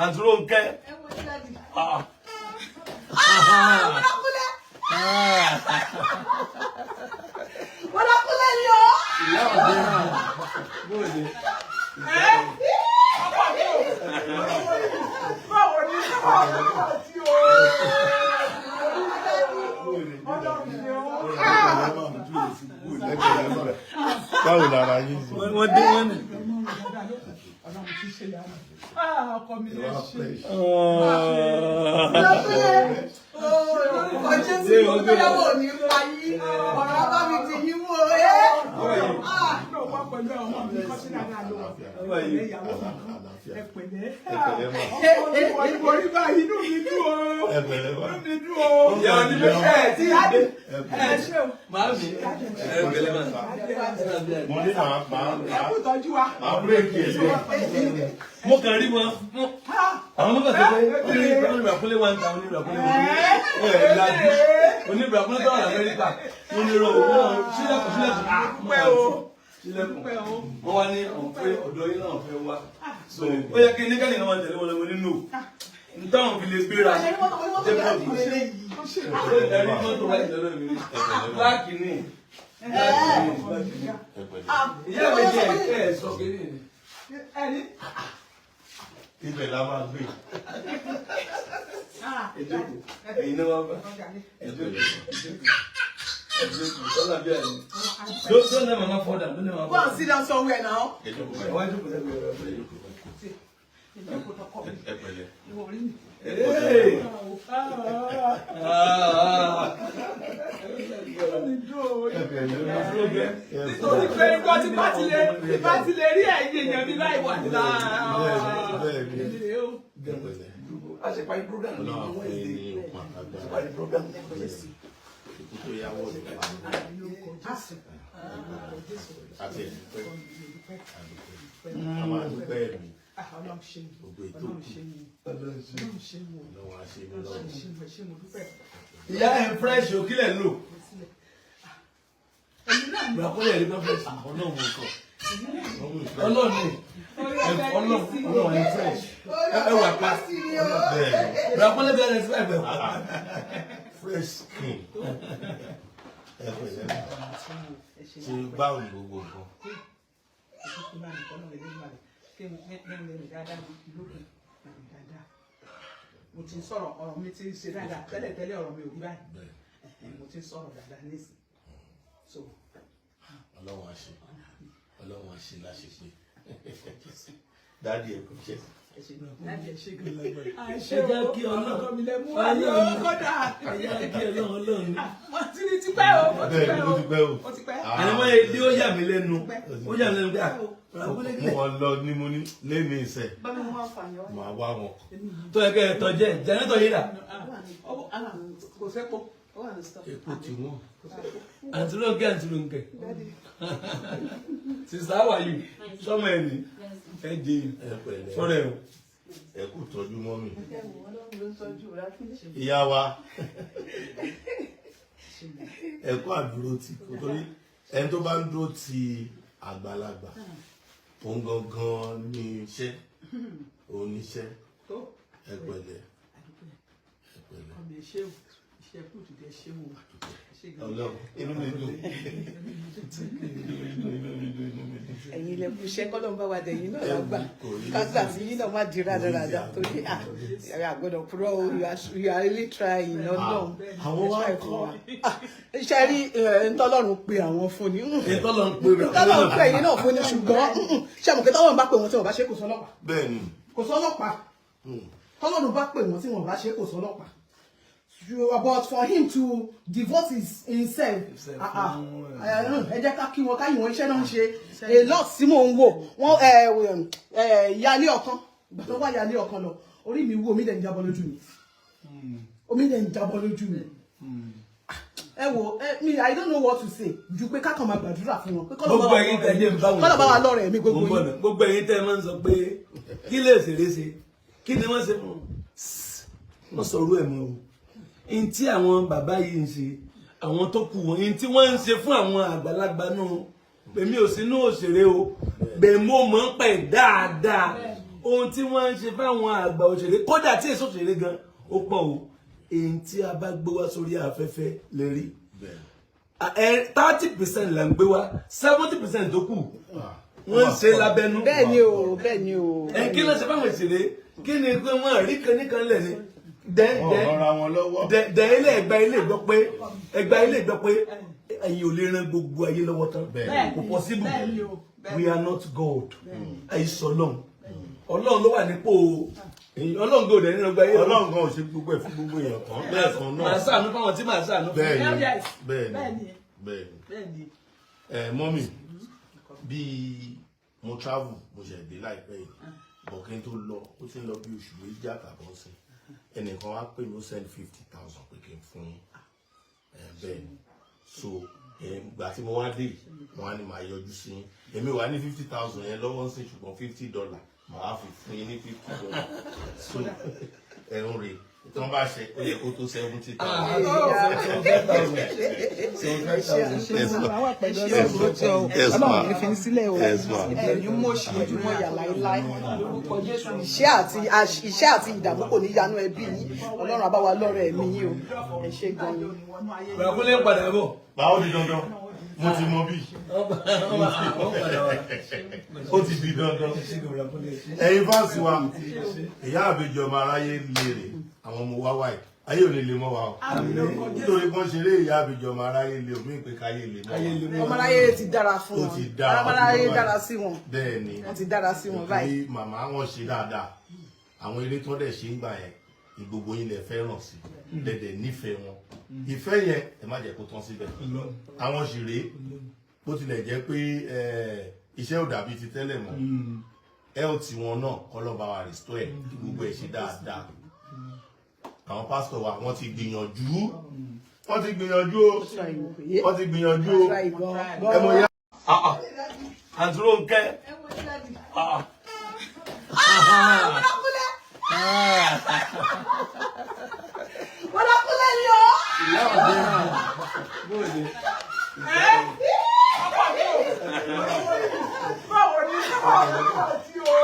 Àǹtí Rónkẹ́. Wọ́lákúnlé ni o. Ìyá ọ̀dẹ́ náà. Bóde. Báwo ni báwo lára yín sí. Wọ́n dé wọ́n ní. ọkọ mi lè ṣe. Ọjọ́ tí mo gbéyàwó ní pa yín, ọ̀rọ̀ bá mi ti yín mú o. Náà wá pẹ̀lú àwọn ọmọ mi kọ́ sí dáadáa lọ. Ẹ̀pẹ̀lẹ́ ìyàwó mi kan. Ẹ̀pẹ̀lẹ́. Ọmọ ìwọ rí báyìí inú mi dùn o. Inú mi dùn o. Ìyá ọ̀dí ló ṣe ẹ̀ tí ìdè. Ẹ ṣe o. Màá mi. Ẹ̀pẹ̀lẹ́ máa. Mo ní Ẹ̀kú tọ́jú wa. máa búrẹ́kì ẹ̀ lé. Mo kàn rí wọn. Àwọn ọmọ kan sọ pé oníbìràkúnlé wà ń ta oníbìràkúnlé wọn. Ẹ̀ lajú. Oníbìràkúnlé tó wà l'Amẹ́ríkà. Mo ní ro owó sílẹ̀kùn. Pẹ́ o. Sílẹ̀kùn. Pẹ́ o. Wọ́n wá ní ọ̀pẹ ọ̀dọ́ yín náà fẹ́ wá. So ó yẹ kí nígbà nìkan máa tẹ̀lé wọn lọ́wọ́ nínú. Ntọ́wọ̀n fi lè gbéra. Jẹ́ bọ́ọ̀lù. Ẹ̀rí mọ́tò wáyé lọ́dọ̀ mi. Báàkì ni. Ìyá mi jẹ́ ẹ̀ sọ kiri ni. Ẹni. Ibẹ̀ la máa gbé. Ẹ̀yin náà wá bá. Sọ́nà bí ẹ̀yin. Don't let mama fall down. Don't let mama Go fall and down. sit down somewhere now. Why do you put that? Ẹ̀pẹ̀lẹ́. Hey! Nítorí pé nǹkan tí bá ti lè rí ẹ̀yìn èèyàn mi láì wà nílá. A ṣe parí program ní Wednesday. Parí program ní Wednesday. Ikú tó yáwó ni wà. Àti ẹ̀dùpẹ́. A máa dúpẹ́ ẹ̀mí. Gbogbo ètò kù. Lọ́wọ́ àṣẹ mi lọ́wọ́. Ìyá ẹ̀ fresh o, kí lẹ̀ lò? Ìgbàkúnlẹ̀ rí fresh. Ọlọ́run mo sọ. Ọlọ́run ni. Ọlọ́run ni fresh. Ẹ wà pa. Ìgbàkúnlẹ̀ bí ẹni fresh bẹ̀ wá. Fresh skin. Ẹ̀pẹ̀lẹ́. Ṣé báwo ni gbogbo nǹkan? Mo ti ń sọ̀rọ̀ ọ̀rọ̀ mi ti ń ṣe dáadáa tẹ́lẹ̀ ọ̀rọ̀ mi ò rí báyìí. Mo ti ń sọ̀rọ̀ dáadáa nísìn. So. Ọlọ́run á ṣe. Ọlọ́run á ṣe láṣepé. Dáàdi ẹ̀ kò ṣe. Ẹ jẹ́ kí Ọlọ́run ẹ jẹ́ kí Ọlọ́run. Wọ́n ti ní tipẹ́ o. Bẹ́ẹ̀ni ó ti pẹ́ o. Ó ti pẹ́. Àyẹ̀wò èdè ó yà mí lẹ́nu. Ó yà mí lẹ́nu bí i. Mo lọ ní mo ní lẹ́nu ìṣẹ̀. Màá wá wọn. Tó yẹ kẹ́ ẹ tọ́jẹ́ jẹ́nẹ́tọ̀ yìí rà. Kò sẹ́po. Epo ti wọ́n. Àǹtí Rónkẹ́. Sister, how are you? Sọ́mọ ẹ̀ ní. Ẹ jẹ́ Ẹ̀pẹ̀lẹ́. sọ́rọ̀ ẹ̀ o. Ẹ kú tọ́jú mọ́ mi. Ìyá wa. Ẹ kú àdúró tì. Nítorí ẹni tó bá ń dúró ti àgbàlagbà. Òun gangan ní iṣẹ́. Òun ní iṣẹ́. Ẹ̀pẹ̀lẹ́. Ẹ̀pẹ̀lẹ́. Ọlọ́run inú mi dùn. Ẹ̀yin ilẹ̀ kú iṣẹ́ kọ́ ló ń bá wa dẹ̀yìn náà lágbà. Kágbà sí yín náà má di rádaràdà torí àgbọ̀dọ̀ purọ́ o, you are really trying ọlọ́run. Àwọn wá kọ́. Iṣẹ́ rí ntọ́lọ́run pe àwọn fún ni. Ìtọ́lọ́run pe rà. Ntọ́lọ́run pe ẹ̀yin náà fún ni ṣùgbọ́n ṣé àmọ̀ kí tọ́lọ́run bá pè wọ́n tí wọ́n bá ṣe kò sọ́lọ́pàá. Bẹ́ẹ̀ni. Kò sọ́lọ́pàá. Tọ́lọ́run bá pè wọ́n tí wọ́n bá ṣe kò sọ́lọ́pàá. But for him to devote himself, ẹ jẹ́ ká kí wọn ká yìn wọn iṣẹ́ náà ń ṣe a lot tí mò ń wò wọ́n ìyáálé ọ̀kan ìgbà tó wá ìyáálé ọ̀kan lọ orí mi wú omi dẹ̀ ń jábọ́ lójú mi omi dẹ̀ ń jábọ́ lójú mi ẹ wo mi I don't know what to say ju pé kákan máa gbàdúrà fún wọn pé Gbogbo ẹ̀yin tẹ̀ jẹ́ báwo. kọ́lọ̀ bá wa lọ́rẹ̀ mi gbogbo yín. Gbogbo ẹ̀yin tẹ̀ máa ń sọ pé kí lè ṣeré ṣe kí ni wọ́n ṣe fún un. Wọ́n sọ̀rọ̀ ẹ̀ mọ́ o. In tí àwọn bàbá yìí ń ṣe àwọn tó kù wọn in tí wọ́n ń ṣe fún àwọn àgbàlagbà náà pèmí ò sínú òṣèré o bẹ́ẹ̀ mo mọ̀ ń pẹ̀ dáadáa ohun tí wọ́n ń ṣe fáwọn àgbà òṣèré kódà tí èso òṣèré gan ó pọ̀ o èyí tí a bá gbé wá sórí afẹ́fẹ́ lè rí 30% là ń gbé wá 70% tó kù wọ́n ń ṣe lábẹ́nú. bẹ́ẹ̀ ni o bẹ́ẹ̀ ni o. kí ló ṣe fáwọn òṣèré kí ni pé wọ́n rí kan lẹ̀ ni dẹ̀ ilé gbọ́ pé ẹ̀yin ò lè ran gbogbo ayé lọ́wọ́ tán kò possible we are not God àìsàn ọlọ́run ló wà nípò ọlọ́run gòdè nínú ọgbà ayé ọlọ́run gan ò ṣe gbogbo ẹ̀ fún gbogbo èèyàn kan lẹ́ẹ̀kan náà màá ṣàánú fáwọn tí màá ṣàánú fún. bẹ́ẹ̀ni mọ́mì bíi mo travel mo ṣe dé láìpẹ́ yìí bọ̀kín tó lọ ó ti ń lọ bí oṣù méjì àtàbọ̀ sí ẹnìkan wá pè mí ó send 50,000 pé kí n fún bẹ́ẹ̀ ni so ìgbà tí mo wá dé wọn á ní máa yọjú sí èmi wà ní 50,000 yẹn lọ́wọ́ sí ṣùgbọ́n $50 màá fi fún yín ní $50 so ẹ̀rùn rè tí wọ́n bá ṣe ó yẹ kó tó 70,000. Ọlọ́run ní fi ní sílẹ̀ o ẹ̀yin mọ̀ ṣe ojúmọ́ yà láéláé lórúkọ Jésù iṣẹ́ àti ìdààmú kò ní yanú ẹbí yín Ọlọ́run àbáwá lọ́rọ̀ ẹ̀mí yín o ẹ ṣé gan ni. Bàkúlé ń padà bọ̀. Báwo di dandan mo ti mọ bí ó ti di dandan ẹ̀yin fáǹsì wa ìyá àbèjì ọmọ aráyé lérè àwọn ọmọ wa wáyé ayé ò ní lè mọ wa o nítorí kan ṣeré ìyá àbèjì ọmọ aráyé lè omi ìpè káyé lè mọ wa ọmọ aráyé ti dára fún wọn ọmọ aráyé dára sí wọn bẹ́ẹ̀ ni wọ́n ti dára sí wọn báyìí. màmá wọn ṣe dáadáa àwọn eré tó dẹ̀ ṣe ń gbà yẹn gbogbo yín lè fẹ́ràn sí dẹ̀dẹ̀ nífẹ̀ẹ́ wọn ìfẹ́ yẹn ẹ má jẹ́ kó tán síbẹ̀ àwọn ṣeré bó tilẹ̀ jẹ́ pé iṣẹ́ ò dàbí ti tẹ́lẹ̀ mọ́ health wọn náà kọ́lọ́ba wa restore ẹ̀ kí gbogbo ẹ̀ ṣe dáadáa àwọn pásítọ̀ wa wọ́n ti gbìyànjú o wọ́n ti gbìyànjú o ẹ mọ̀ ya. àdúró nkẹ́. wọ́n lọ kúlẹ̀ ni o. ìyá ọ̀dẹ́ bóde. báwo ni báwo tí o.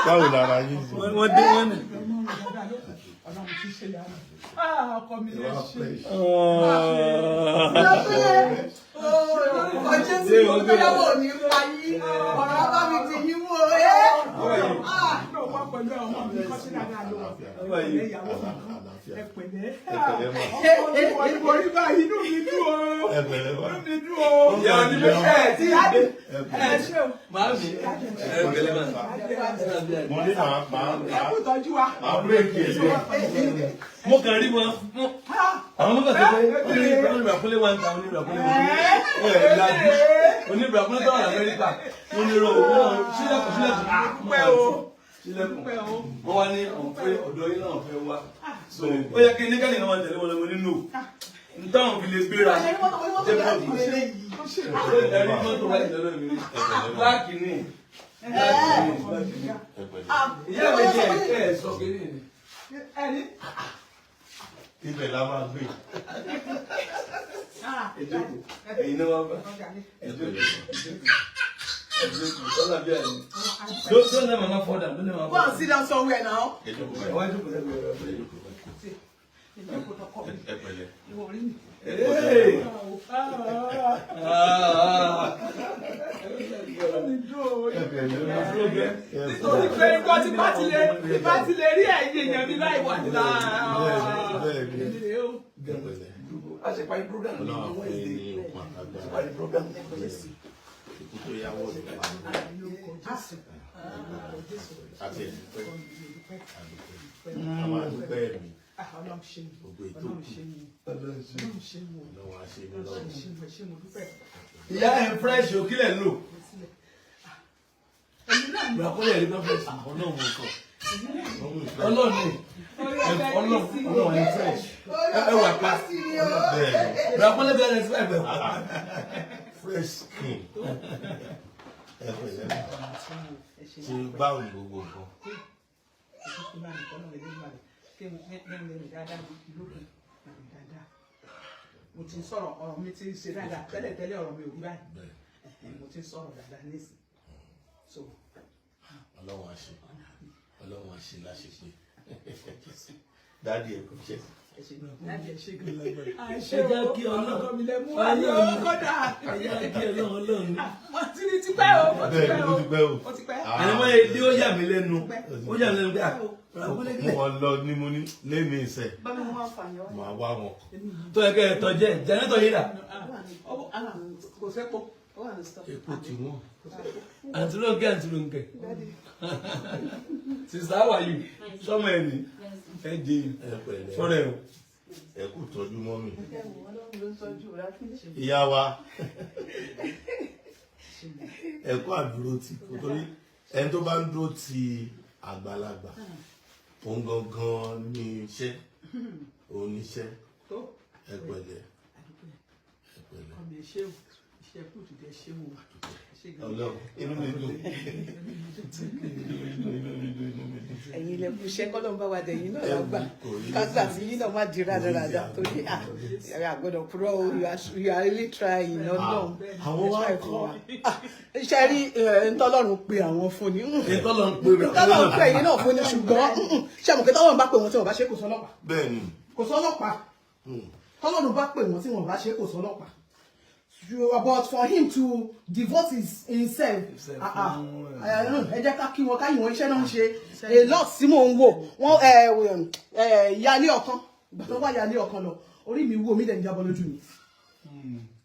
báwo lára yín sí. wọ́n dé wọ́n ní. ọkọ mi lè ṣe. ọjọ́ tí mo gbéyàwó ní pa yín ọ̀rọ̀ bá mi ti yín mú o ẹ́. náà wá pẹ̀lú ọmọ mi kọ́ sí dáadáa lọ. ẹ̀pẹ̀lẹ́ ìyàwó mi ẹ̀pẹ̀lẹ́. ọkọ mi wọlé báyìí inú mi dùn o. inú mi dùn o. ìyá ọ̀dẹ́ bẹ́ẹ̀ ẹ̀ tí ì dé. ẹ ṣe o. màá mi ẹ̀pẹ̀lẹ́ máa. mo ní màá kú tọ́jú wa. bírèkì ẹ̀ mo kàn rí wọn àwọn ọmọ kan sọ pé oníbìràkúlé wà ń ta oníbìràkúlé wọn lajú oníbìràkúlé tó wà l'Amẹ́ríkà onírò owó sílẹ̀kùn pẹ́ o. sílẹ̀kùn wọn wá ní ọ̀pẹ ọ̀dọ́ yín náà fẹ́ wá so ó yẹ kí nígbà nìkan máa tẹ̀lé wọn lọ́wọ́ nínú ntọ́hún fi lè gbéra jẹ́ bọ́ọ̀lù ẹ̀rí mọ́tò wáyé lọ́dọ̀ mi ní báàkì ní ìyá mi jẹ́ ẹ̀ sọ kiri ni. ibẹ̀ la máa gbé. ẹ̀yin náà wá bá sọ́nà bí àyè don't let mama fall down don't let mama fall down. Go and sit down somewhere now. Wájú kò lẹ́gbẹ̀ẹ́ rẹ̀ pẹ̀lú. nítorí pé nǹkan tí bá ti lè rí ẹ̀yìn èèyàn mi láì wà nílá. a ṣe parí program ní Wednesday parí program ní Wednesday. ikú tó yáwó ní pa àti ẹ̀dùpẹ́ àwọn àdúpẹ́ mi gbogbo ètò lọ́wọ́ àṣẹ mi lọ́wọ́. ìyá ẹ̀ fresh o kílẹ̀ lò. ìgbàkúlẹ̀ rí fresh ọlọ́run mo sọ ọlọ́run ọlọ́run ẹ̀ fresh ẹ wà pa ìgbàkúlẹ̀ bí ẹ̀ fresh ẹ̀ wà. fresh skin ẹ pẹ̀lẹ́ ṣe báwo ni gbogbo nǹkan. mo ti ń sọ̀rọ̀ ọ̀rọ̀ mi ti ń ṣe dáadáa tẹ́lẹ̀ ọ̀rọ̀ mi ò rí báyìí mo ti ń sọ̀rọ̀ dáadáa nísìn so. Ọlọ́run á ṣe láṣepé dáàdi ẹ kò ṣe. ẹ jẹ́ kí Ọlọ́run ti pẹ́ o. àwọn èdè ó yà mí lẹ́nu pé mo wọn lọ ní mo ní lẹ́nu ìṣẹ̀ màá wá wọn. tó yẹ kẹ́ ẹ tọ́jẹ́ jẹ́nẹ́tọ̀ yìí rà. kò sẹ́pọ̀. epo tí wọ́n. àǹtí Rónkẹ́ sister how are you sọmọ ẹ ní ẹ jẹ sọ̀rọ̀ ẹ o. ẹ kú tọ́jú mọ́ mi. ìyá wa ẹ kú àdúró tì nítorí ẹni tó bá ń dúró ti àgbàlagbà òun gangan ní iṣẹ́ oníṣẹ́ ẹ pẹ̀lẹ́. Ọlọ́run inú mi dùn. ẹ̀yin ilẹ̀ kú iṣẹ́ kọ́lọ́n bá wa dẹ̀yìn náà lágbà kágbà sí yín náà má di rádaràda torí àgbọ̀dọ̀ purọ́ o you are really trying ọlọ́run àwọn wa kọ́ iṣẹ́ rí ntọ́lọ́run pe àwọn fún ni ntọ́lọ́run pe ẹ̀yin náà fún ni ṣùgbọ́n ṣé àmọ̀kẹ́ tọ́lọ́run bá pè wọ́n tí wọ́n bá ṣe kò sọ́lọ́pàá. bẹ́ẹ̀ni kò sọ́lọ́pàá tọ́lọ́run bá pè wọ́n tí wọ́n bá ṣe kò sọ́lọ́pàá. But for him to devote himself, ẹ jẹ́ ká kí wọn ká yìn wọn iṣẹ́ náà ń ṣe a lot tí mò ń wò wọ́n yálé ọ̀kan ìgbà tó wá yálé ọ̀kan lọ orí mi wú omi dẹ̀ ń jábọ́ lójú mi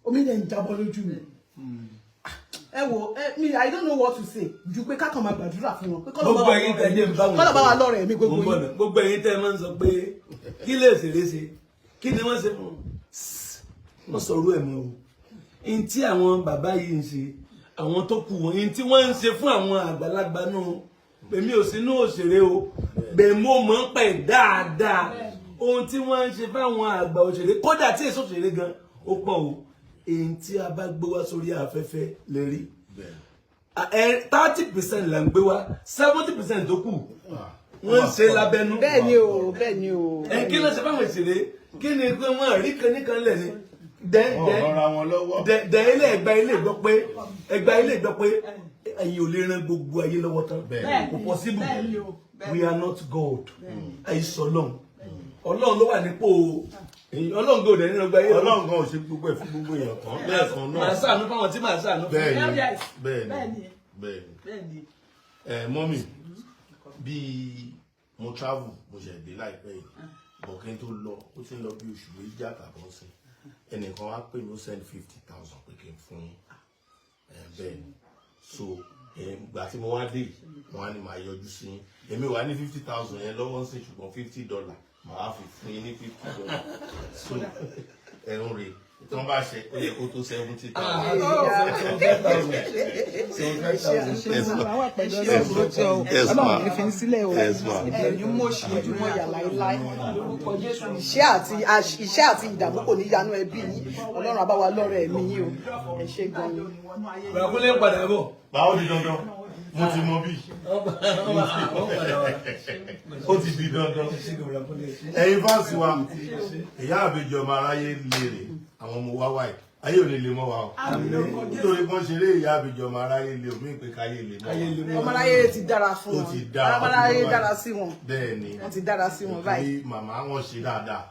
omi dẹ̀ ń jábọ́ lójú mi ẹ wo mi I don't know what to say ju pé kákan máa gbàdúrà fún wọn pé kọ́lọ̀ bá wa lọ́rọ̀ ẹ̀mí gbogbo yìí. gbogbo ẹ̀yin tẹ́ ẹ máa ń sọ pé kí lè ṣeré ṣe kí ni wọ́n ṣe fún wọn sọ̀rọ̀ ẹ̀ mọ́ o in tí àwọn bàbá yìí ń ṣe àwọn tó kù wọn in tí wọ́n ń ṣe fún àwọn àgbàlagbà náà pèmí ò sínú òṣèré o bẹ̀mọ́ mọ̀ ń pẹ̀ dáadáa ohun tí wọ́n ń ṣe fáwọn àgbà òṣèré kódà tí èso òṣèré gan ó pọ̀ o èyí tí a bá gbé wá sórí afẹ́fẹ́ lè rí 30% là ń gbé wá 70% tó kù wọ́n ń ṣe lábẹ́nú. bẹ́ẹ̀ ni o bẹ́ẹ̀ ni o. kí ló ṣe fáwọn òṣèré kí ni pé wọ́n rí kan níkan lẹ̀ ni dẹ ilé ẹgbà ilé gbọ́ pé ẹ̀yin ò lè ran gbogbo ayé lọ́wọ́ tán kò possible we are not God àìsàn Ọlọ́run ló wà nípò Ọlọ́run gòdè nínú ọgbà ayé Ọlọ́run gan ò ṣe gbogbo ẹ̀ fún gbogbo èèyàn kan lẹ́ẹ̀kan náà màá ṣàánú fáwọn tí màá ṣàánú fún. bẹ́ẹ̀ni mọ́mì bíi mo travel mo ṣe dé láìpẹ́ yìí bọ̀kẹ́ tó lọ ó ti ń lọ bí oṣù méjì àtàbọ̀ sí ẹnìkan wá pè mí ó send 50,000 pé kí n fún bẹ́ẹ̀ ni so ìgbà tí mo wá dé wọn á ní máa yọjú sí èmi wà ní 50,000 yẹn lọ́wọ́ sí ṣùgbọ́n $50 màá fi fún yín ní $50 so ẹ̀rùn rè tí wọ́n bá ṣe ó yẹ kó tó 70,000. iṣẹ́ àti ìdààmú kò ní yanú ẹbí yín Ọlọ́run á bá wa lọ́rọ̀ ẹ̀mí yín o ẹ ṣé gan ni. Bàkúlé ń padà bọ̀. Báwo di dandan mo ti mọ bí ó ti di dandan ẹ̀yin fáǹsì wa ìyá àbèjì ọmọ aráyé lèrè àwọn ọmọ wa wáyé ayé ò ní lè mọ wa o nítorí wọ́n ṣeré ìyá àbèjì ọmọ aráyé lè omi ìpè káyé lè mọ wa ọmọ aráyé ti dára fún wọn ọmọ aráyé dára sí wọn bẹ́ẹ̀ ni wọ́n ti dára sí wọn báyìí. màmá wọn ṣe dáadáa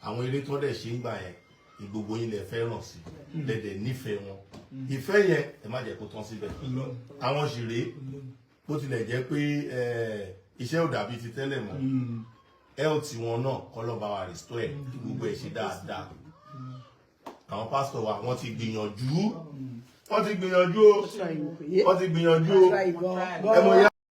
àwọn eré tó dẹ̀ ṣe ń gbà yẹn gbogbo yín lè fẹ́ràn sí lẹ́dẹ̀ nífẹ̀ẹ́ wọn ìfẹ́ yẹn ẹ má jẹ́ kó tán síbẹ̀ àwọn ṣeré bó tilẹ̀ jẹ́ pé iṣẹ́ ò dàbí ti tẹ́lẹ̀ mọ́ health wọn náà kọ́lọ́ba wa restore ẹ̀ kí gbogbo ẹ̀ ṣe dáadáa àwọn pásítọ̀ wa wọ́n ti gbìyànjú o ẹ mọ̀ ya.